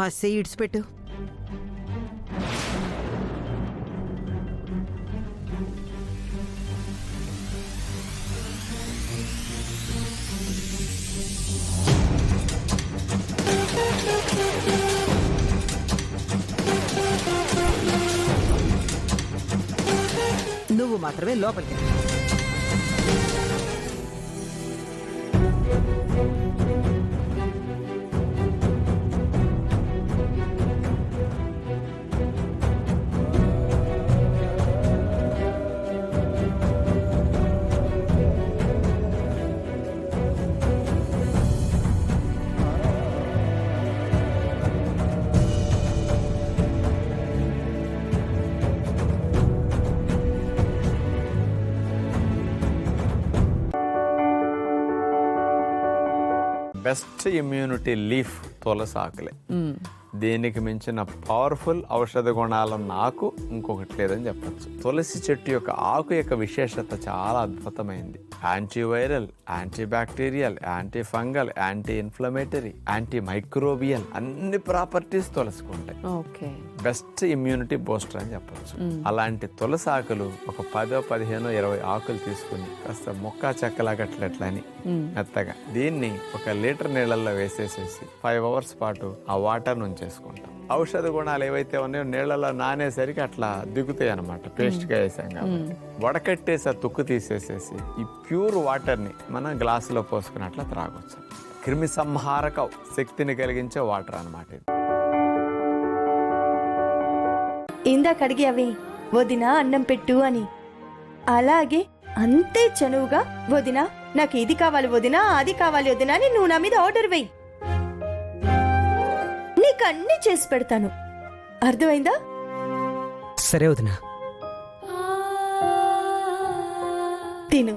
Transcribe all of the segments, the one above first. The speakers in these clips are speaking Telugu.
ఆ సీడ్స్ పెట్టు. నువ్వు మాత్రమే లోపలికి రా. బెస్ట్ ఇమ్యూనిటీ లీఫ్ తులసి ఆకులే. దీనికి మించిన పవర్ఫుల్ ఔషధ గుణాలు నాకు ఇంకొకటి లేదని చెప్పచ్చు. తులసి చెట్టు యొక్క ఆకు యొక్క విశేషత చాలా అద్భుతమైంది. Antiviral, anti bacterial, anti fungal, anti inflammatory, anti microbial అన్ని ప్రాపర్టీస్ తులసికి ఉంటాయి. బెస్ట్ ఇమ్యూనిటీ బూస్టర్ అని చెప్పచ్చు. అలాంటి తులసి ఆకులు ఒక 10, 15, 20 ఆకులు తీసుకుని కాస్త ముక్కా చెక్కలాగా అట్లని మెత్తగా దీన్ని 1 లీటర్ నీళ్ళల్లో వేసేసేసి 5 hours పాటు ఆ వాటర్ నుంచి చేసుకుంటాం. ఔషధ గుణాలు ఏవైతే ఉన్నాయో నీళ్లలో నానేసరికి అట్లా దిగుతాయి అనమాట. పేస్ట్ గా వేసాం కాబట్టి వడకట్టేసి ఆ తుక్కు తీసేసేసి ఈ ప్యూర్ వాటర్ ని మనం గ్లాసులో పోసుకుని అట్లా త్రాగొచ్చు. క్రిమి సంహారక శక్తిని కలిగించే వాటర్ అనమాట ఇది. ఇందాక అడిగావి వదిన అన్నం పెట్టు అని, అలాగే అంతే చనువుగా వదిన నాకు ఇది కావాలి వదినా, అది కావాలి వదినా అని నువ్వు నా మీద ఆర్డర్ వెయ్యి, నీకు అన్ని చేసి పెడతాను. అర్థమైందా? సరే వదినా. తిను.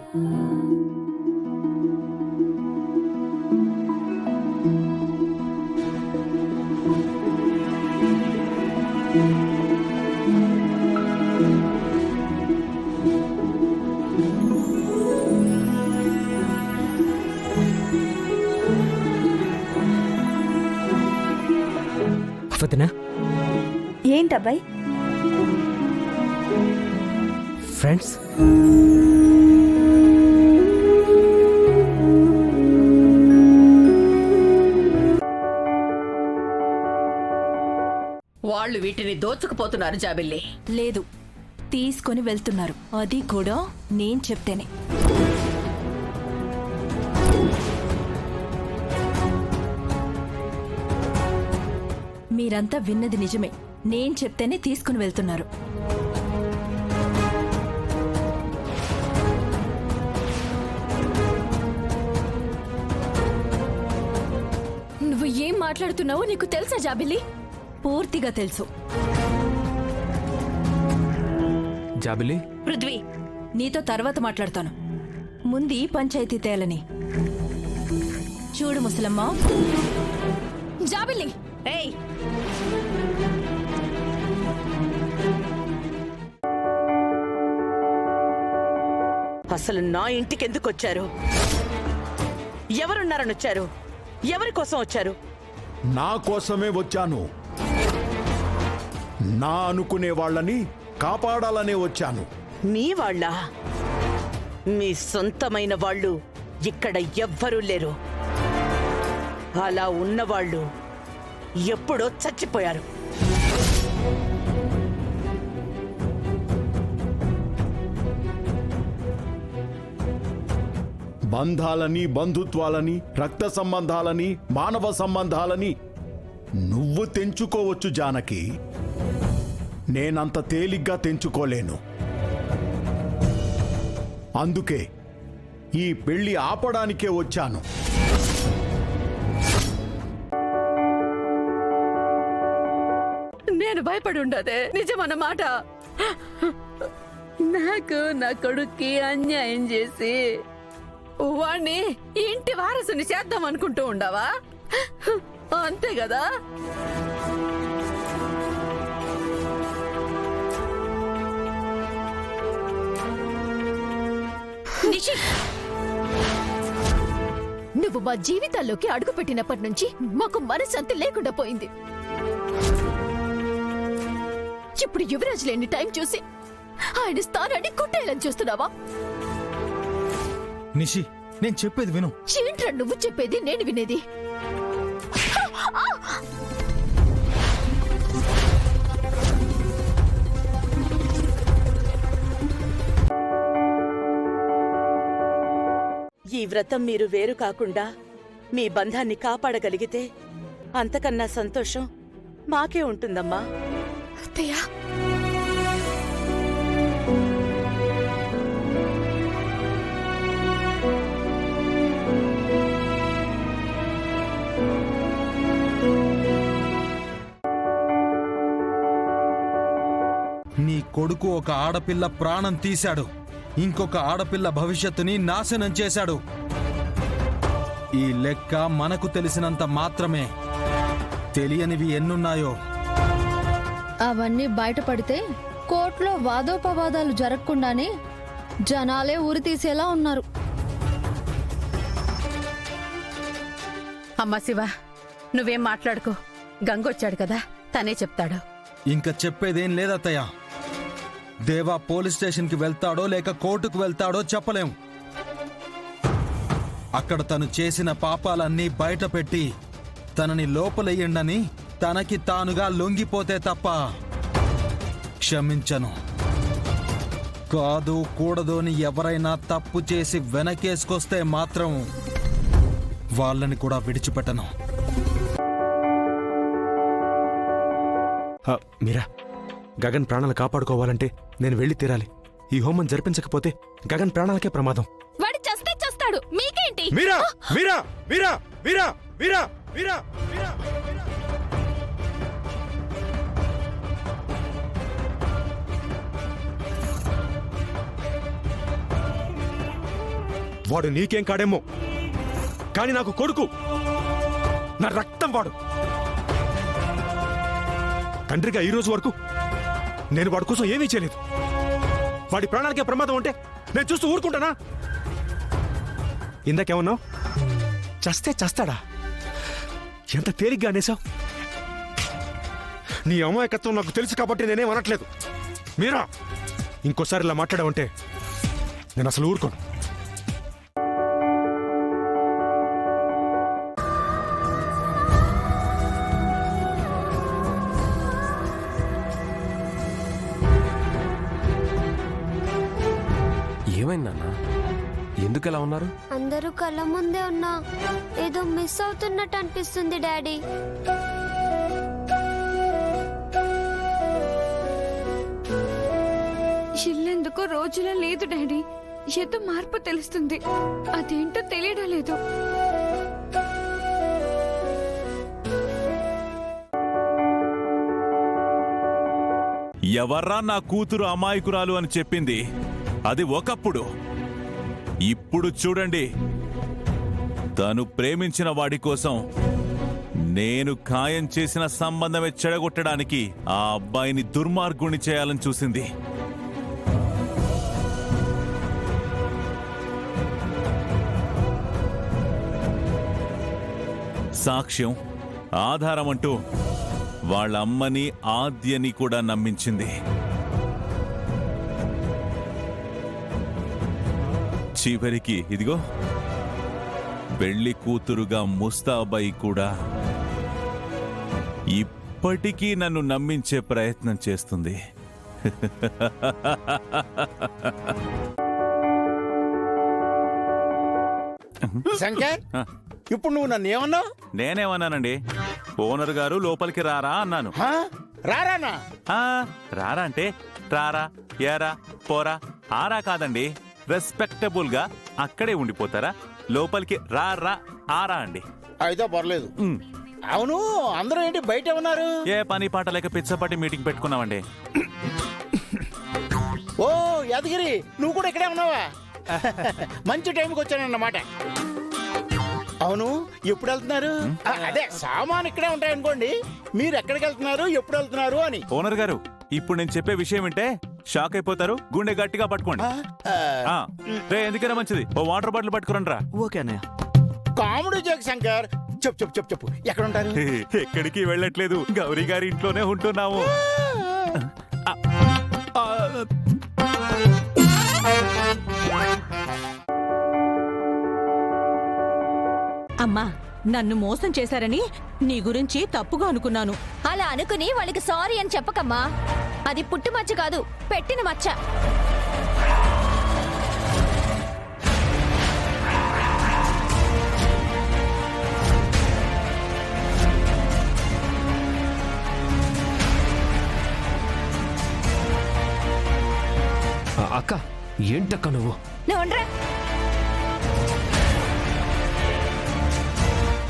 వదినా. ఏంటబ్బాయి? ఫ్రెండ్స్. వాళ్ళు వీటిని దోచుకుపోతున్నారు జాబిల్లి. లేదు, తీసుకొని వెళ్తున్నారు. అది కూడా నేను చెప్తేనే. మీరంతా విన్నది నిజమే. నేను చెప్తేనే తీసుకుని వెళ్తున్నారు. నువ్వు ఏం మాట్లాడుతున్నావో నీకు తెలుసా జాబిల్లి? పూర్తిగా తెలుసు. జాబిలి. పృథ్వీ, నీతో తర్వాత మాట్లాడతాను. ముందు ఈ పంచాయతీ తేలని చూడు ముసలమ్మ. జాబిల్లి, ఏయ్, అసలు నా ఇంటికి ఎందుకు వచ్చారు? ఎవరున్నారని వచ్చారు? ఎవరి కోసం వచ్చారు? నా కోసమే వచ్చాను. నా అనుకునే వాళ్ళని కాపాడాలనే వచ్చాను. మీ వాళ్ళ? మీ సొంతమైన వాళ్ళు ఇక్కడ ఎవ్వరూ లేరు. అలా ఉన్నవాళ్ళు ఎప్పుడో చచ్చిపోయారు. బంధాలని, బంధుత్వాలని, రక్త సంబంధాలని, మానవ సంబంధాలని నువ్వు తెంచుకోవచ్చు జానకి. నేనంత తేలిగ్గా తెంచుకోలేను. అందుకే ఈ పెళ్లి ఆపడానికే వచ్చాను. నేను భయపడి ఉండదే నిజమన్నమాట. నాకు నా కొడుక్కి అన్యాయం చేసి వాణ్ణి ఇంటి వారసుని చేద్దాం అనుకుంటూ ఉండవా? అంతే కదా? నువ్వు మా జీవితాల్లోకి అడుగుపెట్టినప్పటి నుంచి మాకు మనశ్శాంతి లేకుండా పోయింది. ఇప్పుడు యువరాజ్ లేని టైం చూసి ఆయన స్థానాన్ని కొట్టేయాలని చూస్తున్నావా? నిషి, నేను చెప్పేది విను. ఏంట్రా నువ్వు చెప్పేది నేను వినేది? ఈ వ్రతం మీరు వేరు కాకుండా మీ బంధాన్ని కాపాడగలిగితే అంతకన్నా సంతోషం మాకే ఉంటుందమ్మా. అత్తయ్య, నీ కొడుకు ఒక ఆడపిల్ల ప్రాణం తీశాడు, ఇంకొక ఆడపిల్ల భవిష్యత్తుని నాశనం చేశాడు. ఈ లెక్క మనకు తెలిసినంత మాత్రమే. తెలియనివి ఎన్నున్నాయో. అవన్నీ బయటపడితే కోర్టులో వాదోపవాదాలు జరగకుండానే జనాలే ఊరి తీసేలా ఉన్నారు. అమ్మా శివ, నువ్వేం మాట్లాడుకో. గంగొచ్చాడు కదా, తనే చెప్తాడు. ఇంకా చెప్పేదేం లేదత్తయ్య. దేవా పోలీస్ స్టేషన్కి వెళ్తాడో లేక కోర్టుకు వెళ్తాడో చెప్పలేం. అక్కడ తను చేసిన పాపాలన్నీ బయట పెట్టి తనని లోపలెయ్యండని తనకి తానుగా లొంగిపోతే తప్ప క్షమించను. కాదు కూడదు అని ఎవరైనా తప్పు చేసి వెనకేసుకొస్తే మాత్రం వాళ్ళని కూడా విడిచిపెట్టను. మీరా, గగన్ ప్రాణాలు కాపాడుకోవాలంటే నేను వెళ్ళి తీరాలి. ఈ హోమం జరిపించకపోతే గగన్ ప్రాణాలకే ప్రమాదం. వాడు చస్తే చస్తాడు, మీకేంటి? మీరా మీరా మీరా మీరా మీరా మీరా మీరా వాడు నీకేం కాడేమో, కానీ నాకు కొడుకు, నా రక్తం వాడు. తండ్రిగా ఈ రోజు వరకు నేను వాడి కోసం ఏమీ చేయలేదు. వాడి ప్రాణాలకే ప్రమాదం అంటే నేను చూస్తూ ఊరుకుంటానా? ఇందాకేమన్నావు? చస్తే చస్తాడా? ఎంత తేలిగ్గా అనేసావు. నీ అమాయకత్వం నాకు తెలుసు కాబట్టి నేనేం అనట్లేదు. మీరా, ఇంకోసారి ఇలా మాట్లాడావంటే నేను అసలు ఊరుకోను. ఏమైందన్నా? ఎందుకు ఎలా ఉన్నారు? అందరూ కళ్ళ ముందే ఉన్నా ఏదో మిస్ అవుతున్నట్టు అనిపిస్తుంది డాడీ. ఇల్లెందుకో రోజులా లేదు డాడీ. ఏదో మార్పు తెలుస్తుంది, అదేంటో తెలియడం లేదు. ఎవర్రా నా కూతురు అమాయకురాలు అని చెప్పింది? అది ఒకప్పుడు. ఇప్పుడు చూడండి, తను ప్రేమించిన వాడి కోసం నేను ఖాయం చేసిన సంబంధమే చెడగొట్టడానికి ఆ అబ్బాయిని దుర్మార్గుణ్ణి చేయాలని చూసింది. సాక్ష్యం, ఆధారం అంటూ వాళ్ళ అమ్మని ఆద్యని కూడా నమ్మించింది. చివరికి ఇదిగో పెళ్లి కూతురుగా ముస్తాబాయి కూడా ఇప్పటికీ నన్ను నమ్మించే ప్రయత్నం చేస్తుంది. శంకర్, ఇప్పుడు నువ్వు నన్ను ఏమన్నావు? నేనేమన్నానండి? ఓనర్ గారు లోపలికి రారా అన్నాను. రారానా? రారా అంటే రారా, ఏరా, పోరా, ఆరా కాదండి. రెస్పెక్టబుల్ గా అక్కడే ఉండిపోతారా? లోపలికి రారా, ఆరా అండి. అయితే పర్లేదు. అవును, అందరూ ఏంటి బయట ఉన్నారు? ఏ పని పాట లేక పిచ్చపాటి మీటింగ్ పెట్టుకున్నామండి. ఓ యాదగిరి, నువ్వు కూడా ఇక్కడే ఉన్నావా? మంచి టైంకి వచ్చానన్నమాట. అవును, ఎప్పుడు వెళ్తున్నారు? అదే సామాన్ ఇక్కడే ఉంటాయి అనుకోండి. మీరు ఎక్కడికి వెళ్తున్నారు, ఎప్పుడు వెళ్తున్నారు అని. ఓనర్ గారు, ఇప్పుడు నేను చెప్పే విషయం వింటే షాక్ అయిపోతారు. గుండె గట్టిగా పట్టుకోండి. రే, ఎందుకైనా మంచిది ఓ వాటర్ బాటిల్ పట్టుకురండి రా. ఓకే అన్నయ్య. Comedy joke Shankar. చెప్పు చెప్పు చెప్పు చెప్పు, ఎక్కడ ఉంటారు? ఎక్కడికి వెళ్ళట్లేదు, గౌరీ గారి ఇంట్లోనే ఉంటున్నాము. అమ్మా, నన్ను మోసం చేశారని నీ గురించి తప్పుగా అనుకున్నాను. అలా అనుకుని వాళ్ళకి సారీ అని చెప్పకమ్మా. అది పుట్టుమచ్చ కాదు, పెట్టిన మచ్చ. అక్క, ఏంటక్క నువ్వు?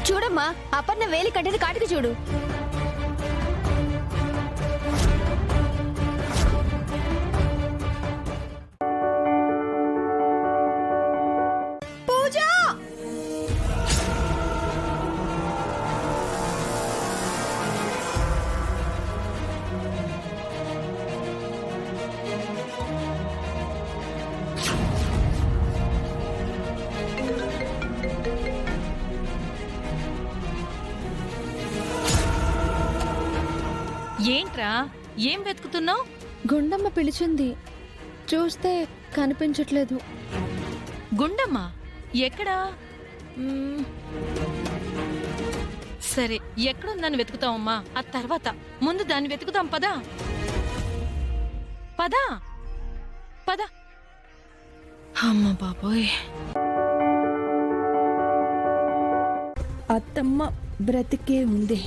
చూడమ్మా, అపర్ణ వేలి కట్టిన కాటికి చూడు. ఏంట్రా, ఏం వెతుకుతున్నావు? గుండమ్మ పిలిచింది, చూస్తే కనిపించట్లేదు. గుండమ్మ ఎక్కడా? సరే, ఎక్కడుందని వెతుకుతావమ్మా, ఆ తర్వాత ముందు దాన్ని వెతుకుతాం. పదా పదా పద. అమ్మ బాబోయ్. అత్తమ్మ బ్రతికే ఉంది.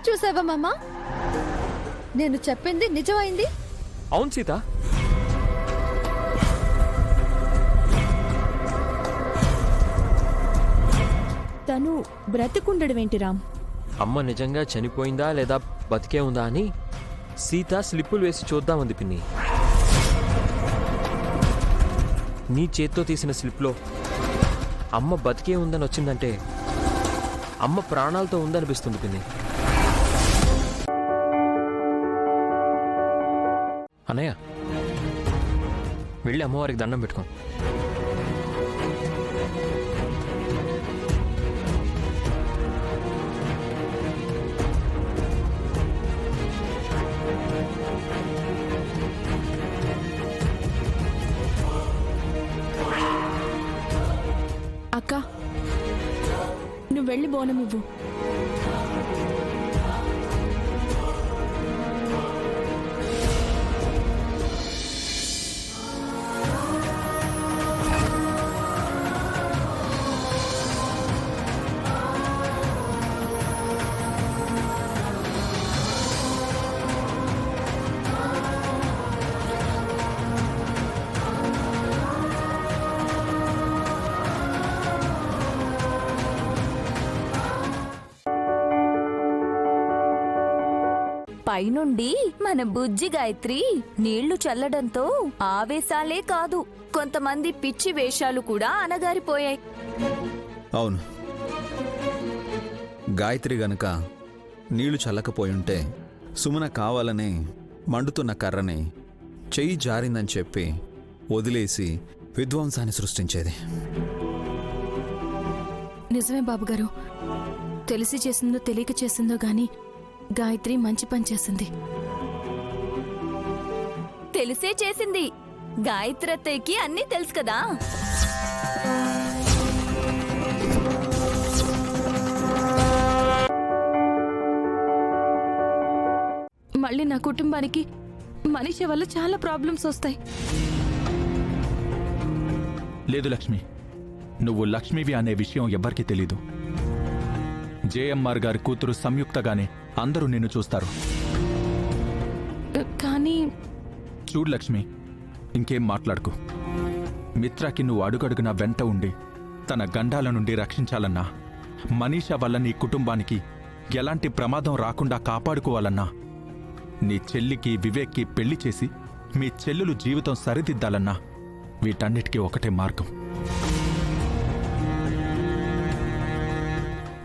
చూసావా మామ, నేను చెప్పింది నిజమైంది. అవును సీత, తను బ్రతికుండడం ఏంటి రామ్? అమ్మ నిజంగా చనిపోయిందా లేదా బతికే ఉందా అని సీత స్లిప్పులు వేసి చూద్దామంది పిన్ని. నీ చేత్తో తీసిన స్లిప్లో అమ్మ బతికే ఉందని వచ్చిందంటే అమ్మ ప్రాణాలతో ఉందనిపిస్తుంది పిన్ని. అన్నయ్య, వెళ్ళి అమ్మవారికి దండం పెట్టుకో. అక్క, నువ్వు వెళ్ళి బోనం ఇవ్వు. పైనుండి మన బుజ్జి గాయత్రి నీళ్లు చల్లడంతో ఆవేశాలే కాదు, కొంతమంది పిచ్చి వేషాలు కూడా అనగారిపోయాయి. అవును, గాయత్రి గనక నీళ్లు చల్లకపోయుంటే సుమన కావాలని మండుతున్న కర్రని చెయ్యి జారిందని చెప్పి వదిలేసి విధ్వంసాన్ని సృష్టించేది. నిజమే బాబుగారు, తెలిసి చేసిందో తెలియక చేసిందో గాని గాయత్రి మంచి పని చేసింది. తెలిసే చేసింది. గాయత్రి అత్తయ్యకి అన్నీ తెలుసు కదా. మళ్ళీ నా కుటుంబానికి మనిషి వల్ల చాలా ప్రాబ్లమ్స్ వస్తాయి. లేదు లక్ష్మి, నువ్వు లక్ష్మివి అనే విషయం ఎవ్వరికీ తెలీదు. జేఎంఆర్ గారి కూతురు సంయుక్తగానే అందరూ నిన్ను చూస్తారు. కానీ చూడు లక్ష్మి, ఇంకేం మాట్లాడుకు. మిత్రకి నువ్వు అడుగడుగునా వెంట ఉండి తన గండాల నుండి రక్షించాలన్నా, మనీషా వల్ల నీ కుటుంబానికి ఎలాంటి ప్రమాదం రాకుండా కాపాడుకోవాలన్నా, నీ చెల్లికి వివేక్కి పెళ్లి చేసి మీ చెల్లెలు జీవితం సరిదిద్దాలన్నా వీటన్నిటికీ ఒకటే మార్గం.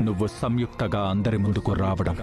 నువ్వు సంయుక్తగా అందరి ముందుకు రావడం